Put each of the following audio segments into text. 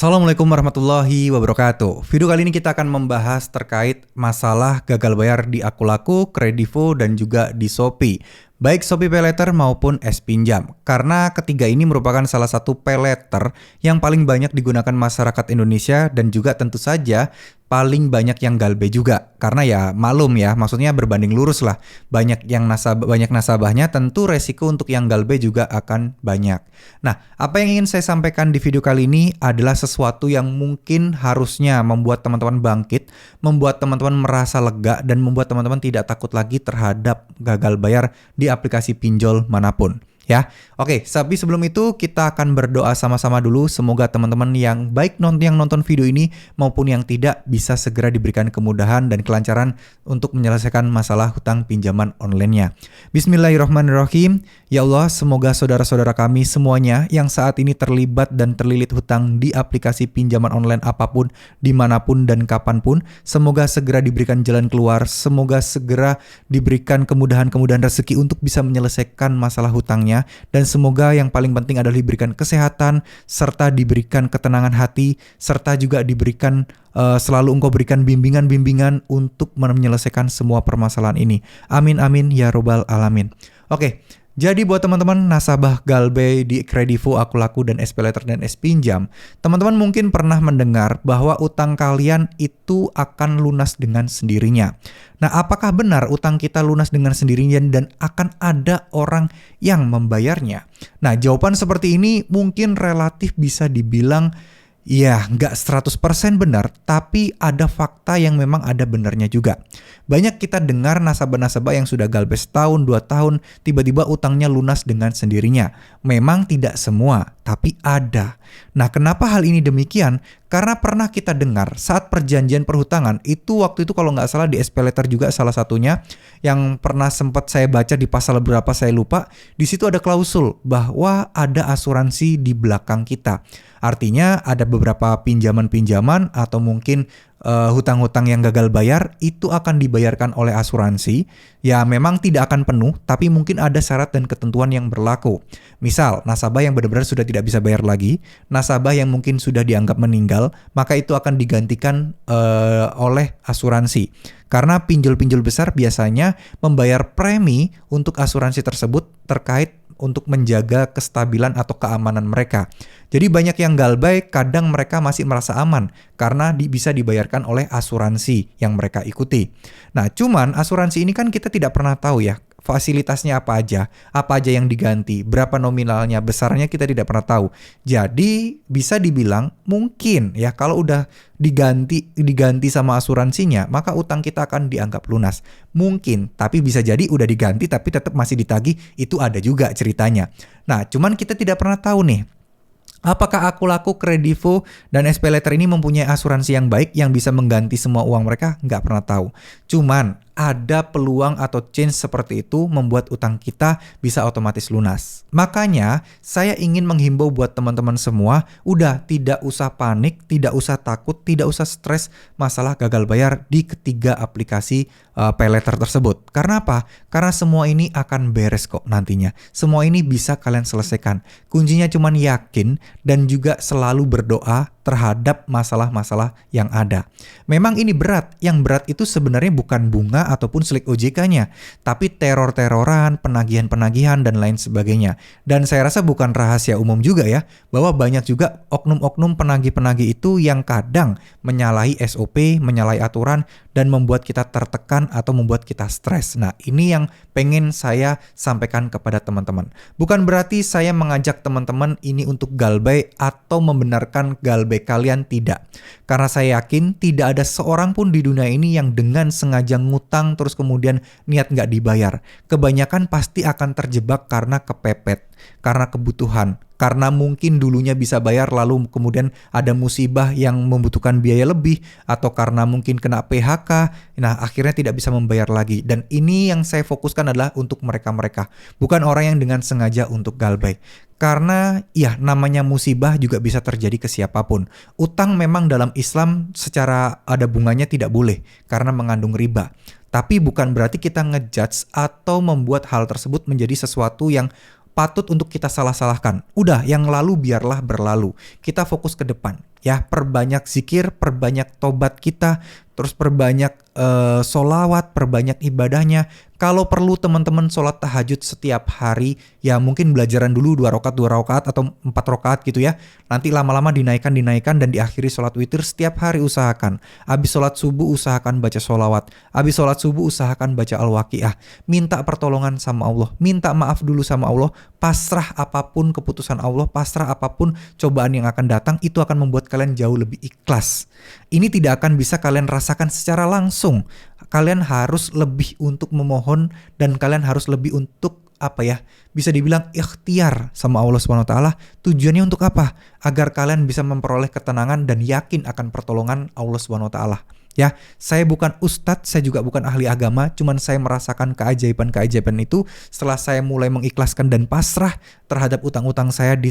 Assalamualaikum warahmatullahi wabarakatuh. Video kali ini kita akan membahas terkait masalah gagal bayar di Akulaku, Kredivo, dan juga di Shopee. Baik Shopee Paylater maupun S-Pinjam. Karena ketiga ini merupakan salah satu paylater yang paling banyak digunakan masyarakat Indonesia dan juga tentu saja paling banyak yang galbe juga. Karena ya maklum ya, maksudnya berbanding lurus lah. Banyak nasabahnya, tentu resiko untuk yang galbe juga akan banyak. Nah, apa yang ingin saya sampaikan di video kali ini adalah sesuatu yang mungkin harusnya membuat teman-teman bangkit, membuat teman-teman merasa lega, dan membuat teman-teman tidak takut lagi terhadap gagal bayar di aplikasi pinjol manapun. Ya, oke. Tapi sebelum itu kita akan berdoa sama-sama dulu. Semoga teman-teman yang baik yang nonton video ini maupun yang tidak bisa segera diberikan kemudahan dan kelancaran untuk menyelesaikan masalah hutang pinjaman online-nya. Bismillahirrahmanirrahim. Ya Allah, semoga saudara-saudara kami semuanya yang saat ini terlibat dan terlilit hutang di aplikasi pinjaman online apapun, dimanapun dan kapanpun, semoga segera diberikan jalan keluar. Semoga segera diberikan kemudahan-kemudahan rezeki untuk bisa menyelesaikan masalah hutangnya. Dan semoga yang paling penting adalah diberikan kesehatan, serta diberikan ketenangan hati, serta juga diberikan selalu Engkau berikan bimbingan-bimbingan untuk menyelesaikan semua permasalahan ini. Amin amin ya robbal alamin. Oke. Jadi buat teman-teman nasabah galbe di Kredivo, Akulaku, dan S-Paylater dan S-Pinjam, teman-teman mungkin pernah mendengar bahwa utang kalian itu akan lunas dengan sendirinya. Nah, apakah benar utang kita lunas dengan sendirinya dan akan ada orang yang membayarnya? Nah, jawaban seperti ini mungkin relatif bisa dibilang ya, nggak 100% benar, tapi ada fakta yang memang ada benarnya juga. Banyak kita dengar nasabah-nasabah yang sudah galbe setahun, 2 tahun, tiba-tiba utangnya lunas dengan sendirinya. Memang tidak semua, tapi ada. Nah, kenapa hal ini demikian? Karena pernah kita dengar saat perjanjian perhutangan, itu waktu itu kalau nggak salah di S-Paylater juga salah satunya, yang pernah sempat saya baca di pasal berapa saya lupa, di situ ada klausul bahwa ada asuransi di belakang kita. Artinya ada beberapa pinjaman-pinjaman atau mungkin hutang-hutang yang gagal bayar itu akan dibayarkan oleh asuransi. Ya memang tidak akan penuh, tapi mungkin ada syarat dan ketentuan yang berlaku. Misal nasabah yang benar-benar sudah tidak bisa bayar lagi, nasabah yang mungkin sudah dianggap meninggal, maka itu akan digantikan oleh asuransi. Karena pinjol-pinjol besar biasanya membayar premi untuk asuransi tersebut terkait untuk menjaga kestabilan atau keamanan mereka. Jadi banyak yang galbay, kadang mereka masih merasa aman karena bisa dibayarkan oleh asuransi yang mereka ikuti. Nah, cuman asuransi ini kan kita tidak pernah tahu ya, fasilitasnya apa aja yang diganti, berapa nominalnya, besarnya kita tidak pernah tahu. Jadi bisa dibilang mungkin ya kalau udah diganti sama asuransinya, maka utang kita akan dianggap lunas. Mungkin, tapi bisa jadi udah diganti tapi tetap masih ditagih, itu ada juga ceritanya. Nah, cuman kita tidak pernah tahu nih, apakah Akulaku, Kredivo, dan S-Paylater ini mempunyai asuransi yang baik yang bisa mengganti semua uang mereka? Nggak pernah tahu. Cuman ada peluang atau chance seperti itu membuat utang kita bisa otomatis lunas. Makanya saya ingin menghimbau buat teman-teman semua, udah tidak usah panik, tidak usah takut, tidak usah stres masalah gagal bayar di ketiga aplikasi paylater tersebut. Karena apa? Karena semua ini akan beres kok nantinya. Semua ini bisa kalian selesaikan. Kuncinya cuman yakin dan juga selalu berdoa terhadap masalah-masalah yang ada. Memang ini berat. Yang berat itu sebenarnya bukan bunga ataupun slik OJK-nya, tapi teror-teroran, penagihan-penagihan, dan lain sebagainya. Dan saya rasa bukan rahasia umum juga ya, bahwa banyak juga oknum-oknum penagih-penagih itu yang kadang menyalahi SOP, menyalahi aturan, dan membuat kita tertekan atau membuat kita stres. Nah, ini yang pengen saya sampaikan kepada teman-teman. Bukan berarti saya mengajak teman-teman ini untuk galbay atau membenarkan galbay kalian, tidak. Karena saya yakin tidak ada seorang pun di dunia ini yang dengan sengaja ngutang terus kemudian niat nggak dibayar. Kebanyakan pasti akan terjebak karena kepepet, karena kebutuhan, karena mungkin dulunya bisa bayar lalu kemudian ada musibah yang membutuhkan biaya lebih, atau karena mungkin kena PHK, nah akhirnya tidak bisa membayar lagi. Dan ini yang saya fokuskan adalah untuk mereka-mereka, bukan orang yang dengan sengaja untuk galbay. Karena ya namanya musibah juga bisa terjadi ke siapapun. Utang memang dalam Islam secara ada bunganya tidak boleh karena mengandung riba. Tapi bukan berarti kita ngejudge atau membuat hal tersebut menjadi sesuatu yang patut untuk kita salah-salahkan. Udah, yang lalu biarlah berlalu. Kita fokus ke depan. Ya, perbanyak zikir, perbanyak tobat kita, terus perbanyak solawat, perbanyak ibadahnya. Kalau perlu teman-teman sholat tahajud setiap hari, ya mungkin belajaran dulu 2 rakaat atau 4 rakaat gitu ya. Nanti lama-lama dinaikkan dan diakhiri sholat witir setiap hari usahakan. Habis sholat subuh usahakan baca solawat. Habis sholat subuh usahakan baca al-waqiah. Minta pertolongan sama Allah, minta maaf dulu sama Allah, pasrah apapun keputusan Allah, pasrah apapun cobaan yang akan datang, itu akan membuat kalian jauh lebih ikhlas. Ini tidak akan bisa kalian rasakan secara langsung. Kalian harus lebih untuk memohon dan kalian harus lebih untuk bisa dibilang ikhtiar sama Allah SWT. Tujuannya untuk apa? Agar kalian bisa memperoleh ketenangan dan yakin akan pertolongan Allah SWT. Ya, saya bukan ustadz, saya juga bukan ahli agama, cuman saya merasakan keajaiban-keajaiban itu setelah saya mulai mengikhlaskan dan pasrah terhadap utang-utang saya di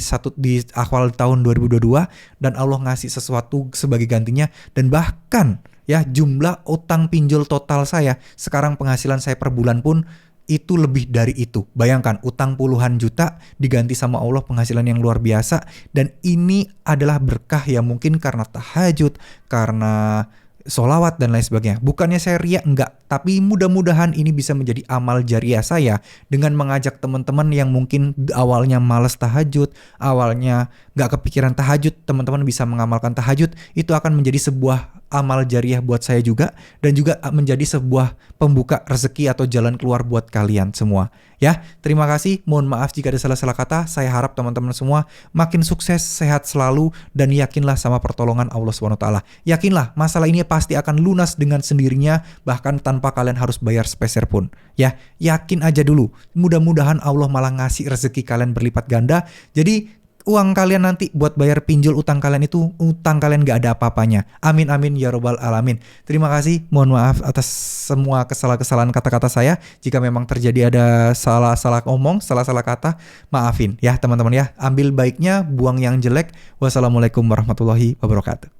awal tahun 2022, dan Allah ngasih sesuatu sebagai gantinya. Dan bahkan ya, jumlah utang pinjol total saya sekarang, penghasilan saya per bulan pun itu lebih dari itu. Bayangkan, utang puluhan juta diganti sama Allah penghasilan yang luar biasa. Dan ini adalah berkah ya, mungkin karena tahajud, karena solawat dan lain sebagainya. Bukannya saya riak, enggak, tapi mudah-mudahan ini bisa menjadi amal jariah saya dengan mengajak teman-teman yang mungkin awalnya malas tahajud, awalnya gak kepikiran tahajud, teman-teman bisa mengamalkan tahajud. Itu akan menjadi sebuah amal jariah buat saya juga, dan juga menjadi sebuah pembuka rezeki atau jalan keluar buat kalian semua. Ya, terima kasih. Mohon maaf jika ada salah-salah kata. Saya harap teman-teman semua makin sukses, sehat selalu, dan yakinlah sama pertolongan Allah SWT. Yakinlah masalah ini pasti akan lunas dengan sendirinya, bahkan tanpa kalian harus bayar sepeser pun. Ya, yakin aja dulu. Mudah-mudahan Allah malah ngasih rezeki kalian berlipat ganda. Jadi uang kalian nanti buat bayar pinjol utang kalian itu, utang kalian gak ada apa-apanya. Amin amin ya robbal alamin. Terima kasih. Mohon maaf atas semua kesalahan-kesalahan kata-kata saya. Jika memang terjadi ada salah-salah ngomong, salah-salah kata, maafin ya teman-teman ya. Ambil baiknya, buang yang jelek. Wassalamualaikum warahmatullahi wabarakatuh.